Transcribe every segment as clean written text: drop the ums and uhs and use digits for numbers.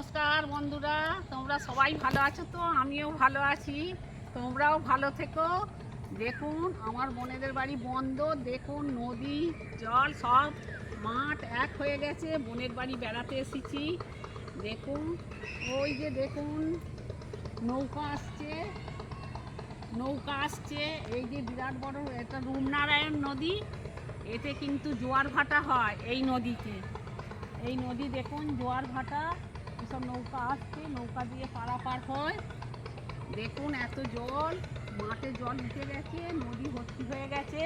নমস্কার বন্ধুরা, তোমরা সবাই ভালো আছো তো? আমিও ভালো আছি, তোমরাও ভালো থেকো। দেখুন আমার বোনেদের বাড়ি বন্ধ, দেখুন নদী জল সব মাঠ এক হয়ে গেছে। বোনের বাড়ি বেড়াতে এসেছি, দেখুন ওই যে দেখুন নৌকা আসছে, এই যে বিরাট বড় এটা রূপনারায়ণ নদী। এতে কিন্তু জোয়ার ভাটা হয় এই নদীতে। এই নদী দেখুন জোয়ার ভাটা, এসব নৌকা আসছে, নৌকা দিয়ে পারাপার হয়। দেখুন এত জল, মাঠে জল উঠে গেছে, নদী ভর্তি হয়ে গেছে।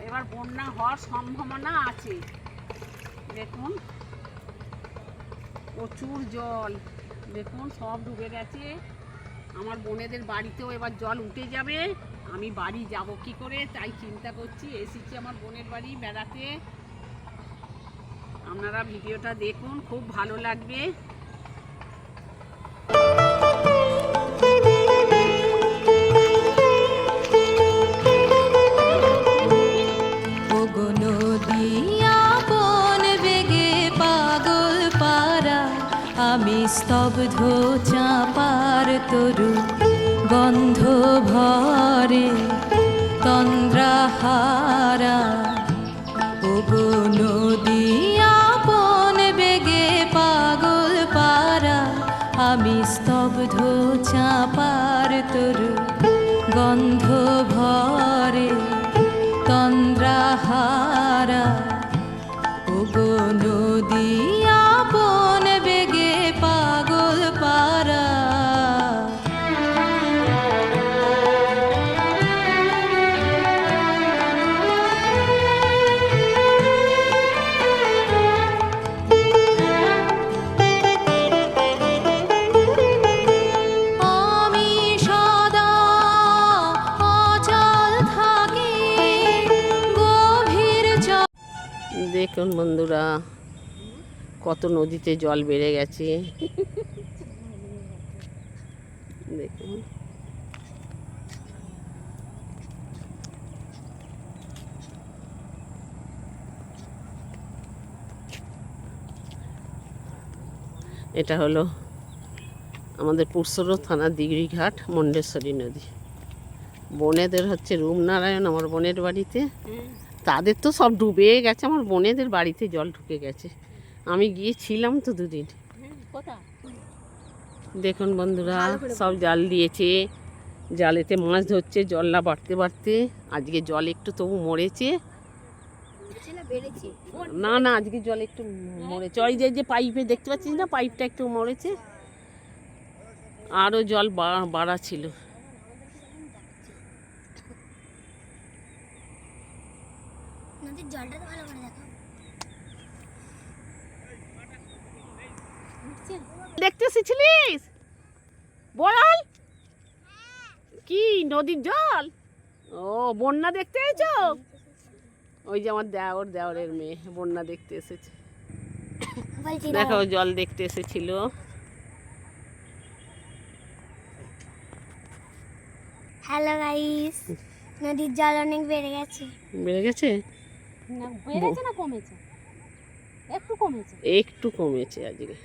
এবার বন্যা হওয়ার সম্ভাবনা আছে। দেখুন প্রচুর জল, দেখুন সব ডুবে গেছে। আমার বোনেদের বাড়িতেও এবার জল উঠে যাবে। আমি বাড়ি যাব কি করে তাই চিন্তা করছি। এসেছি আমার বোনের বাড়ি বেড়াতে। আপনারা ভিডিওটা দেখুন, খুব ভালো লাগবে। আমি স্তব্ধ চাপার তরু গন্ধ ভরে তন্দ্রাহারা। ওগো নদী আপন বেগে পাগল পারা, আমি স্তব্ধ চাপার তরু গন্ধ ভরে তন্দ্রাহারা। ওগো নদী আপন বেগে পাগল পারা। আমি সদা অচল থাকি গভীর জল। দেখুন বন্ধুরা কত নদীতে জল বেড়ে গেছে। দেখুন এটা হলো আমাদের পুরসরো থানা দিগড়িঘাট মন্ডেশ্বরী নদী। বোনেদের হচ্ছে রূপনারায়ণ আমার বোনের বাড়িতে, তাদের তো সব ডুবে গেছে, আমার বোনেদের বাড়িতে জল ঢুকে গেছে। আমি গিয়েছিলাম তো দুদিন। দেখুন বন্ধুরা সব জাল দিয়েছে, জালেতে মাছ ধরছে জল না বাড়তে বাড়তে। আজকে জল একটু তবু মরেছে, না না আজকে জল একটু মরেছে। ওই যে পাইপে দেখতে পাচ্ছিস না, পাইপটা একটু মরেছে, আরও জল বাড়া ছিল। দেখতে এসেছিলিস বল? কি নদীর জল? ও বন্যা দেখতে এসেছো? ওই যে আমার দেওরের মেয়ে বন্যা দেখতে এসেছে। দেখো জল দেখতে এসেছিল। হ্যালো গাইস, নদীর জল অনেক বেড়ে গেছে। বেড়ে গেছে? বেড়েছে না কমেছে? একটু কমেছে, একটু কমেছে আজকে।